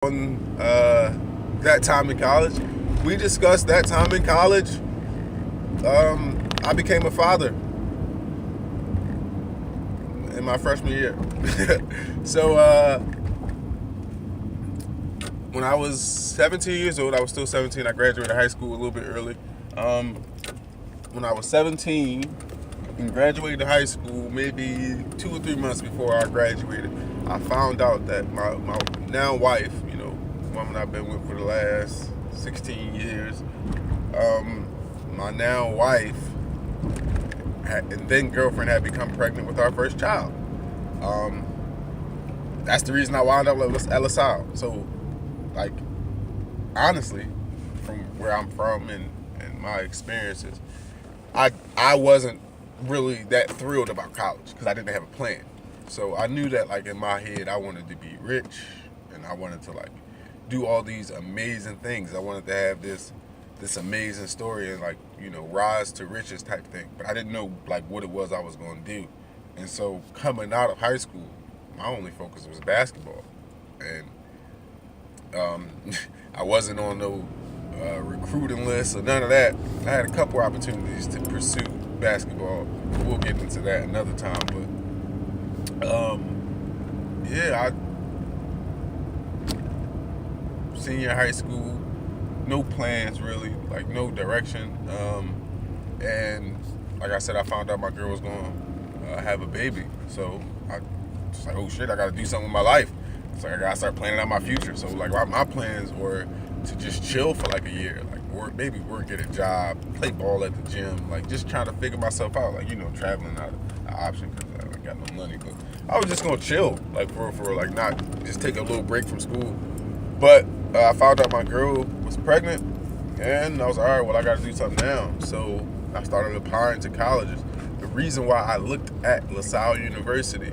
on that time in college. We discussed that time in college. I became a father in my freshman year. So when I was 17 years old, I was still 17. I graduated high school a little bit early. When I was 17 and graduated high school, maybe 2 or 3 months before I graduated, I found out that my now wife, woman I've been with for the last 16 years, my now wife and then girlfriend had become pregnant with our first child. That's the reason I wound up at LaSalle. So, honestly, from where I'm from and my experiences, I wasn't really that thrilled about college because I didn't have a plan. So I knew that in my head I wanted to be rich and I wanted to do all these amazing things. I wanted to have this amazing story and rise to riches type thing. But I didn't know what it was I was going to do. And so coming out of high school, my only focus was basketball. And I wasn't on no recruiting list or none of that. I had a couple opportunities to pursue basketball. We'll get into that another time. But senior high school, no plans really, no direction. And like I said, I found out my girl was going to have a baby. So I was like, oh shit, I got to do something with my life. So I got to start planning out my future. So my plans were to just chill for a year, work at a job, play ball at the gym, just trying to figure myself out. Traveling not an option because I ain't got no money. But I was just gonna chill, for not just take a little break from school. But I found out my girl was pregnant, and I was like, all right, well, I got to do something now. So I started applying to colleges. The reason why I looked at LaSalle University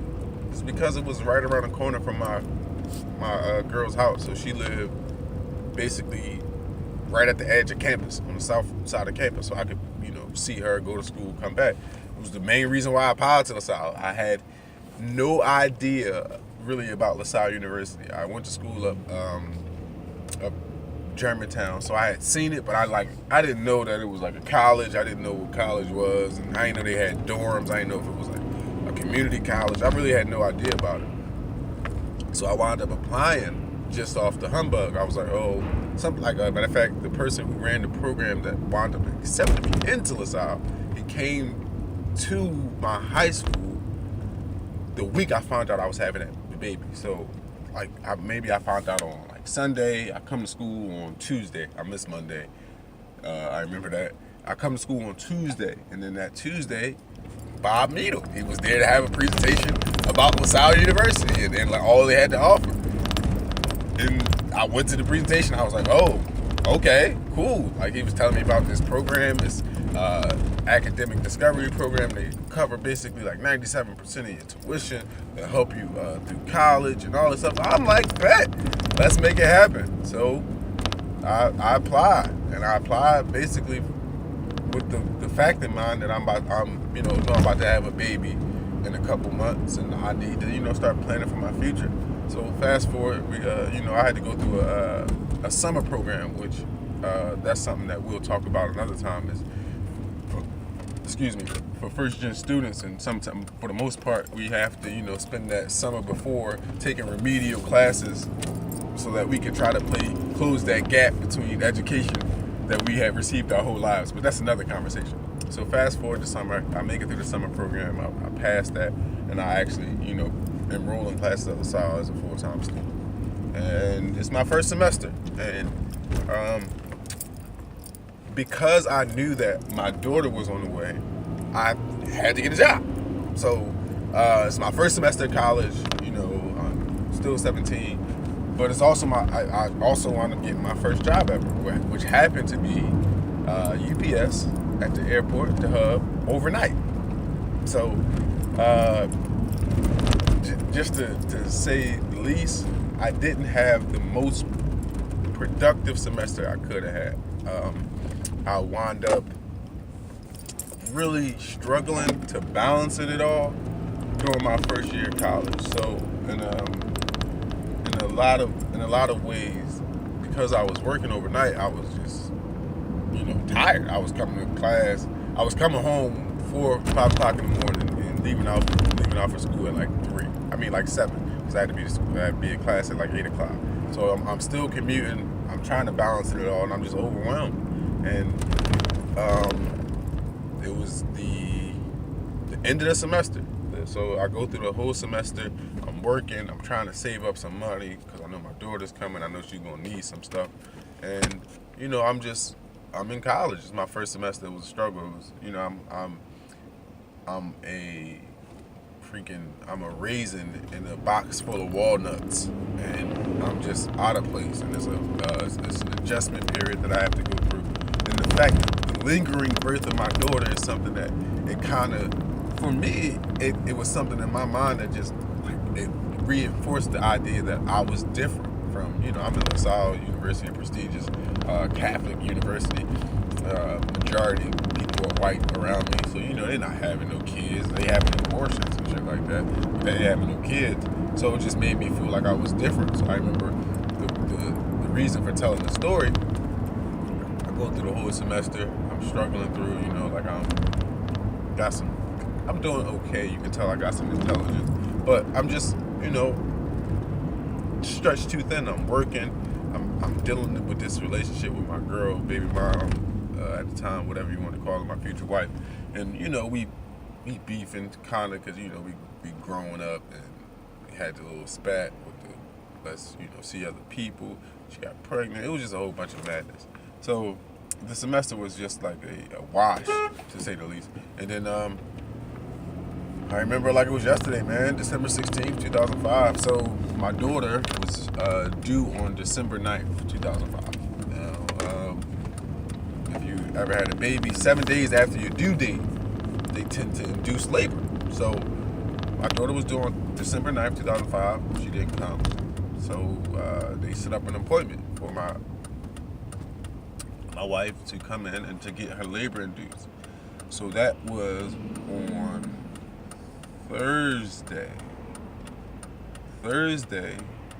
is because it was right around the corner from my girl's house. So she lived basically right at the edge of campus, on the south side of campus, so I could, see her, go to school, come back. It was the main reason why I applied to LaSalle. I had no idea really about LaSalle University. I went to school up Germantown, so I had seen it, but I didn't know that it was a college. I didn't know what college was, and I didn't know they had dorms. I didn't know if it was a community college. I really had no idea about it. So I wound up applying just off the humbug. I was like, oh, something like that. Matter of fact, the person who ran the program that wound up accepting me into LaSalle, he came to my high school the week I found out I was having the baby. So, maybe I found out on Sunday. I come to school on Tuesday. I missed Monday. I remember that. I come to school on Tuesday, and then that Tuesday, Bob Needle, he was there to have a presentation about LaSalle University and all they had to offer. And I went to the presentation. I was like, oh, okay, cool. He was telling me about this program, this academic discovery program. They cover basically 97% of your tuition. They'll help you through college and all this stuff. I'm like, bet, let's make it happen. So I applied, and I applied basically with the fact in mind that I'm about to have a baby in a couple months, and I need to start planning for my future. So fast forward, we I had to go through a summer program, which that's something that we'll talk about another time. Is for first gen students, and sometimes for the most part we have to spend that summer before taking remedial classes so that we can try to close that gap between education that we have received our whole lives. But that's another conversation. So fast forward to summer, I make it through the summer program. I passed that, and I actually enroll in classes at LaSalle as a full-time student. And it's my first semester. And because I knew that my daughter was on the way, I had to get a job. So it's my first semester of college. I'm still 17. But it's also I also wound up getting my first job ever, which happened to be UPS at the airport, the hub, overnight. So just to say the least, I didn't have the most productive semester I could have had. I wound up really struggling to balance it all during my first year of college. So in a in a lot of ways, because I was working overnight, I was just, tired. I was coming to class. I was coming home 4-5 o'clock in the morning and leaving out for school at like 3. I mean like 7, because I had to be to school. I had to be in class at like 8 o'clock. So I'm still commuting. I'm trying to balance it all, and I'm just overwhelmed. And it was the end of the semester. So I go through the whole semester. I'm working. I'm trying to save up some money because I know my daughter's coming. I know she's gonna need some stuff. And I'm in college. It's my first semester. It was a struggle. It was, I'm a raisin in a box full of walnuts, and I'm just out of place. And it's an adjustment period that I have to go through. And the fact that the lingering birth of my daughter is something that it kind of, for me, it was something in my mind that just it reinforced the idea that I was different from, I'm in LaSalle University, a prestigious Catholic university. Majority people are white around me, so they're not having no kids. They having abortions and shit like that. But they having no kids, so it just made me feel like I was different. So I remember the reason for telling the story. I go through the whole semester. I'm struggling through, I'm doing okay. You can tell I got some intelligence, but I'm just, stretched too thin. I'm working. I'm dealing with this relationship with my girl, baby mom, at the time, whatever you want to call her, my future wife. And we beefing kind of because we growing up, and we had the little spat with the let's see other people. She got pregnant. It was just a whole bunch of madness. So the semester was just like a wash, to say the least. And then I remember like it was yesterday, man, December 16th, 2005. So my daughter was due on December 9th, 2005. Now, if you ever had a baby, 7 days after your due date, they tend to induce labor. So my daughter was due on December 9th, 2005. She didn't come. So they set up an appointment for my wife to come in and to get her labor induced. So that was on Thursday,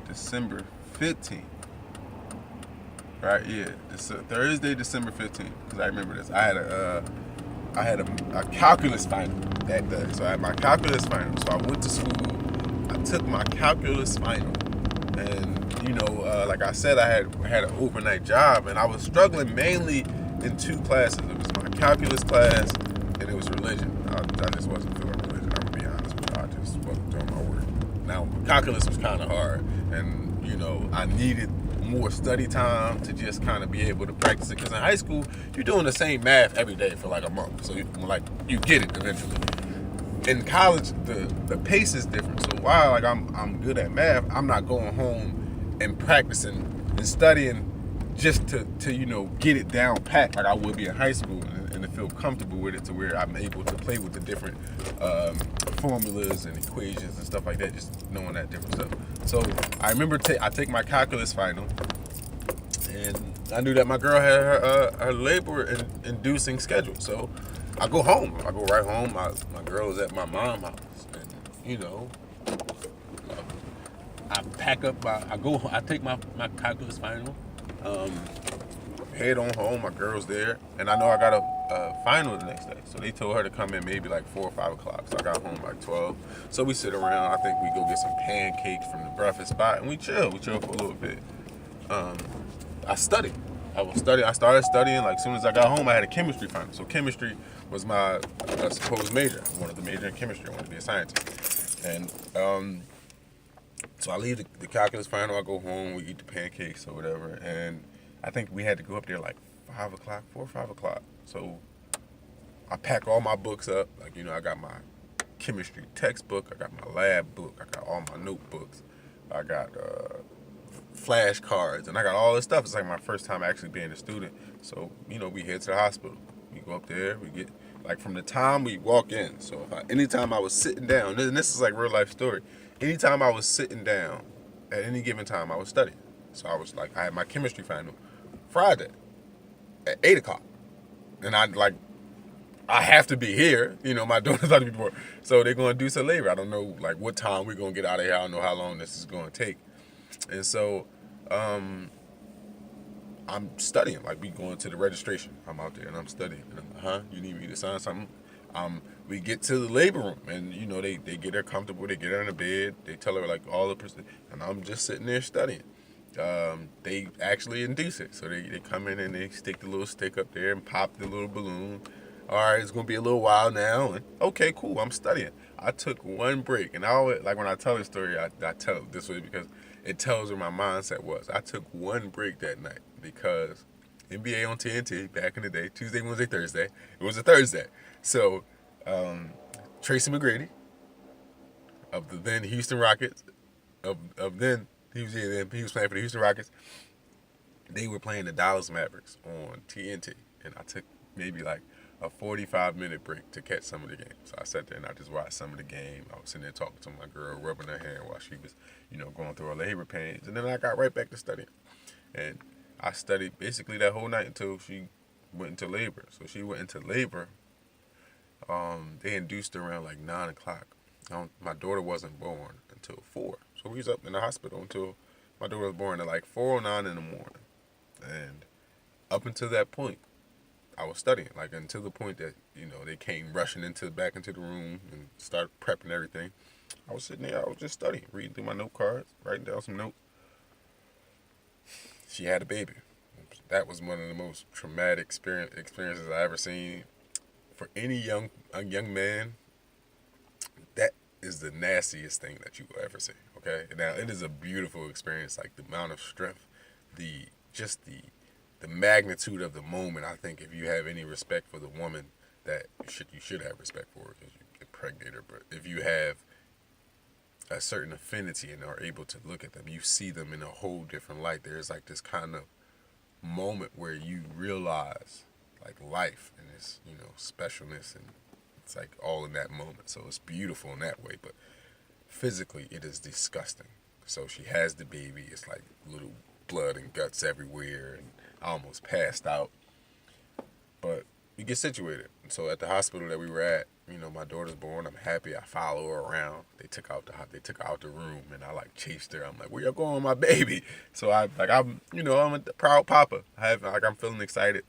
December 15th. Right, yeah. Thursday, December 15th. Because I remember this. I had a calculus final that day. So I had my calculus final. So I went to school. I took my calculus final. And, like I said, I had an overnight job. And I was struggling mainly in 2 classes. It was my calculus class and it was religion. I just wasn't feeling religion. I'm going to be honest with you. I just wasn't doing my work. Now, calculus was kind of hard. And, I needed more study time to just kind of be able to practice it. Because in high school, you're doing the same math every day for like a month. So, you get it eventually. In college, the pace is different. So while like I'm good at math, I'm not going home and practicing and studying just to get it down pat like I would be in high school, and to feel comfortable with it to where I'm able to play with the different formulas and equations and stuff like that, just knowing that different stuff. So I remember I take my calculus final, and I knew that my girl had her labor inducing schedule. So I go home. I go right home. My girl is at my mom's house, and I pack up. I take my calculus final. Head on home. My girl's there, and I know I got a final the next day. So they told her to come in maybe like 4 or 5 o'clock. So I got home like 12. So we sit around. I think we go get some pancakes from the breakfast spot, and we chill. We chill for a little bit. I studied. I started studying. Like as soon as I got home, I had a chemistry final. So chemistry was my supposed major. I wanted to major in chemistry. I wanted to be a scientist. And so I leave the calculus final. I go home. We eat the pancakes or whatever. And I think we had to go up there like 5 o'clock, 4 or 5 o'clock. So I pack all my books up. Like, I got my chemistry textbook. I got my lab book. I got all my notebooks. I got flashcards, and I got all this stuff. It's like my first time actually being a student. So, we head to the hospital. We go up there. We get, like, from the time we walk in. So anytime I was sitting down, and this is like real life story. Anytime I was sitting down, at any given time, I was studying. So I was like, I had my chemistry final Friday at 8 o'clock. And I have to be here. My daughter's about to be born. So they're going to do some labor. I don't know, like, what time we're going to get out of here. I don't know how long this is going to take. And so, I'm studying. Like we going to the registration. I'm out there and I'm studying. And I'm like, huh? You need me to sign something? We get to the labor room and they get her comfortable. They get her in the bed. They tell her like all the and I'm just sitting there studying. They actually induce it. So they come in and they stick the little stick up there and pop the little balloon. All right, it's gonna be a little while now. And okay, cool. I'm studying. I took one break, and I always like when I tell this story, I tell it this way because it tells where my mindset was. I took one break that night because NBA on TNT back in the day, Tuesday, Wednesday, Thursday. It was a Thursday, so Tracy McGrady of the then Houston Rockets, of then he was playing for the Houston Rockets. They were playing the Dallas Mavericks on TNT, and I took maybe like a 45-minute break to catch some of the game. So I sat there and I just watched some of the game. I was sitting there talking to my girl, rubbing her hand while she was, going through her labor pains. And then I got right back to studying. And I studied basically that whole night until she went into labor. So she went into labor. They induced her around like 9 o'clock. My daughter wasn't born until 4. So we was up in the hospital until my daughter was born at like 4:09 in the morning. And up until that point, I was studying, like until the point that they came rushing back into the room and started prepping everything. I was sitting there, I was just studying, reading through my note cards, writing down some notes. She had a baby. That was one of the most traumatic experiences I ever seen for any young man. That is the nastiest thing that you will ever see. Okay, now it is a beautiful experience, like the amount of strength, the magnitude of the moment. I think if you have any respect for the woman, that you should have respect for her because you impregnate her. But if you have a certain affinity and are able to look at them, you see them in a whole different light. There's like this kind of moment where you realize like life and its specialness, and it's like all in that moment. So it's beautiful in that way, but physically it is disgusting. So she has the baby. It's like little blood and guts everywhere, and I almost passed out. But you get situated. So at the hospital that we were at, my daughter's born. I'm happy. I follow her around. They took her out the room, and I like chased her. I'm like, "Where you going with my baby?" So I'm a proud papa. I'm feeling excited.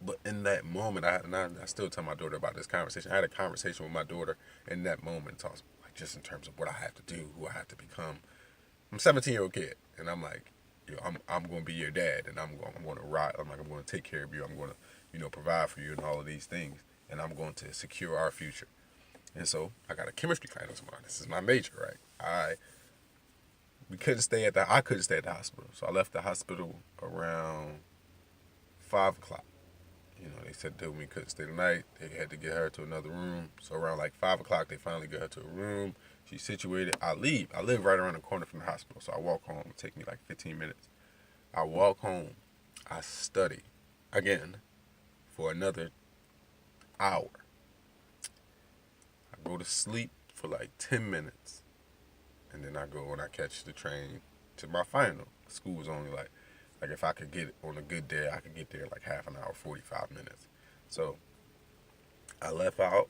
But in that moment, I still tell my daughter about this conversation. I had a conversation with my daughter in that moment, like just in terms of what I have to do, who I have to become. I'm a 17-year-old kid, and I'm like, I'm going to be your dad, and I'm going to ride. I'm going to take care of you. I'm going to, provide for you and all of these things, and I'm going to secure our future. And so I got a chemistry class tomorrow. This is my major, right? I couldn't stay at the hospital, so I left the hospital around 5 o'clock. They said we couldn't stay the night. They had to get her to another room. So around like 5 o'clock, they finally get her to a room. She's situated. I leave. I live right around the corner from the hospital. So I walk home. It takes me like 15 minutes. I walk home. I study again for another hour. I go to sleep for like 10 minutes. And then I go and I catch the train to my final. School was only like if I could get it on a good day, I could get there like half an hour, 45 minutes. So I left out.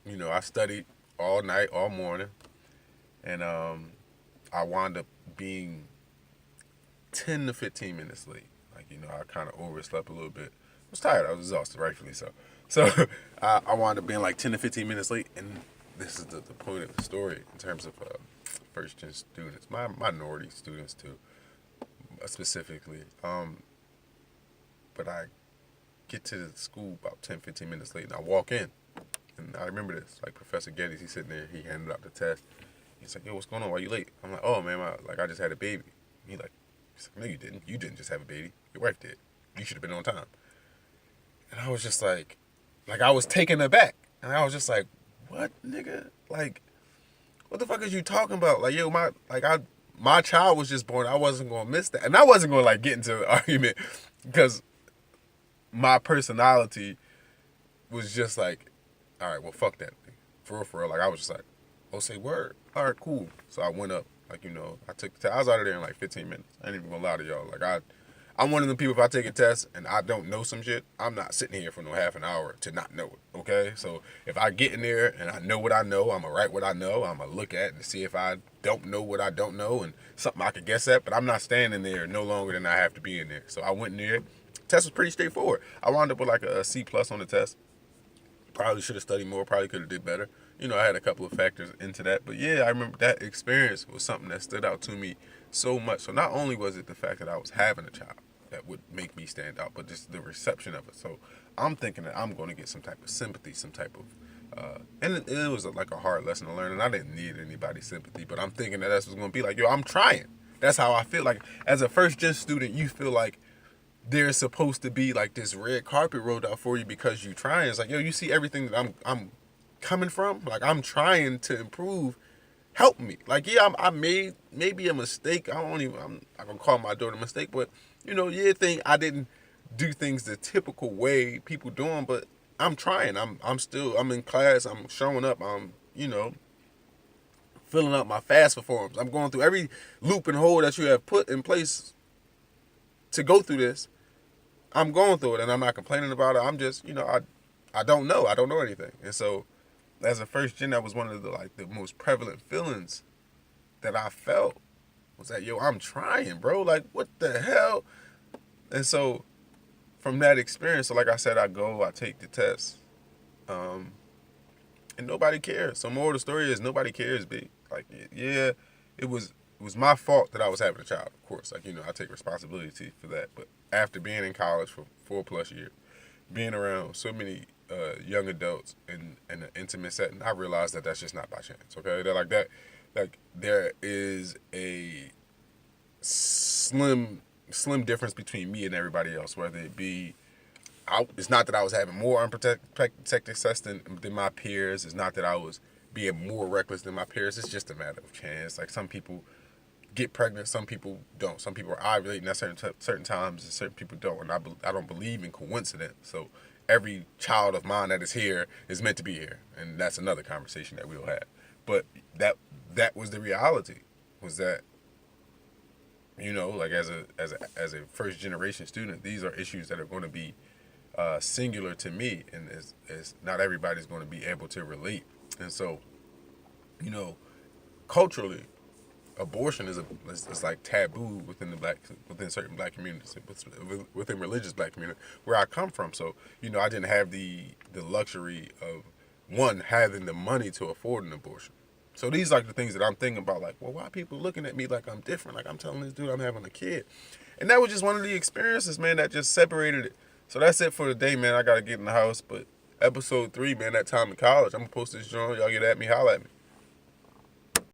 I studied all night, all morning. And I wound up being 10 to 15 minutes late. Like, I kind of overslept a little bit. I was tired. I was exhausted, rightfully so. So I wound up being like 10 to 15 minutes late. And this is the point of the story in terms of first-gen students, minority students too. Specifically, but I get to the school about 10, 15 minutes late, and I walk in, and I remember this, like Professor Geddes, he's sitting there, he handed out the test, he's like, "Yo, what's going on, why you late?" I'm like, "Oh man, I just had a baby." He's like, "No you didn't just have a baby, your wife did, you should have been on time." And I was just like I was taken aback, and I was just like, "What, nigga, like, what the fuck is you talking about? Like, yo, my child was just born. I wasn't going to miss that." And I wasn't going to like get into the argument because my personality was just like, all right, well, fuck that thing. For real. Like, I was just like, "Oh, say word. All right, cool." So I went up, like, I was out of there in like 15 minutes. I ain't even going to lie to y'all. Like, I'm one of the people, if I take a test and I don't know some shit, I'm not sitting here for no half an hour to not know it, okay? So if I get in there and I know what I know, I'm going to write what I know. I'm going to look at and see if I don't know what I don't know and something I could guess at, but I'm not standing there no longer than I have to be in there. So I went in there. Test was pretty straightforward. I wound up with like a C plus on the test. Probably should have studied more, probably could have did better. You know, I had a couple of factors into that. But yeah, I remember that experience was something that stood out to me so much. So not only was it the fact that I was having a child that would make me stand out, but just the reception of it. So I'm thinking that I'm going to get some type of sympathy, some type of, and it was like a hard lesson to learn. And I didn't need anybody's sympathy, but I'm thinking that that's what's going to be like. Yo, I'm trying. That's how I feel. Like as a first gen student, you feel like there's supposed to be like this red carpet rolled out for you because you trying. It's like, yo, you see everything that I'm coming from. Like I'm trying to improve. Help me. Like, yeah, I made maybe a mistake. I'm not gonna call my daughter a mistake, but you know, yeah, I didn't do things the typical way people doing, but I'm trying. I'm in class. I'm showing up. I'm, you know, filling up my FAFSA forms. I'm going through every loop and hole that you have put in place to go through this. I'm going through it, and I'm not complaining about it. I'm just, you know, I don't know. I don't know anything. And so as a first gen, that was one of the most prevalent feelings that I felt was that, yo, I'm trying, bro. Like, what the hell? And so from that experience, so like I said, I take the test, and nobody cares. So more of the story is nobody cares, B. Like, yeah, it was my fault that I was having a child, of course. Like, you know, I take responsibility for that. But after being in college for 4+ years, being around so many young adults in an intimate setting, I realized that that's just not by chance. Okay, like there is a slim difference between me and everybody else. Whether it be, it's not that I was having more unprotected sex than my peers. It's not that I was being more reckless than my peers. It's just a matter of chance. Like some people get pregnant, some people don't. Some people are ovulating at certain times, and certain people don't. And I don't believe in coincidence. So every child of mine that is here is meant to be here, and that's another conversation that we'll have. But that was the reality. Was that, you know, like as a first generation student, these are issues that are going to be singular to me, and is not everybody's going to be able to relate. And so, you know, culturally, abortion is like taboo within certain black communities, within religious black community where I come from. So, you know, I didn't have the luxury of having the money to afford an abortion. So these are the things that I'm thinking about, like, well, why are people looking at me like I'm different? Like I'm telling this dude I'm having a kid. And that was just one of the experiences, man, that just separated it. So that's it for the day, man. I gotta get in the house. But episode 3, man, that time in college, I'm gonna post this joint. Y'all get at me, holla at me.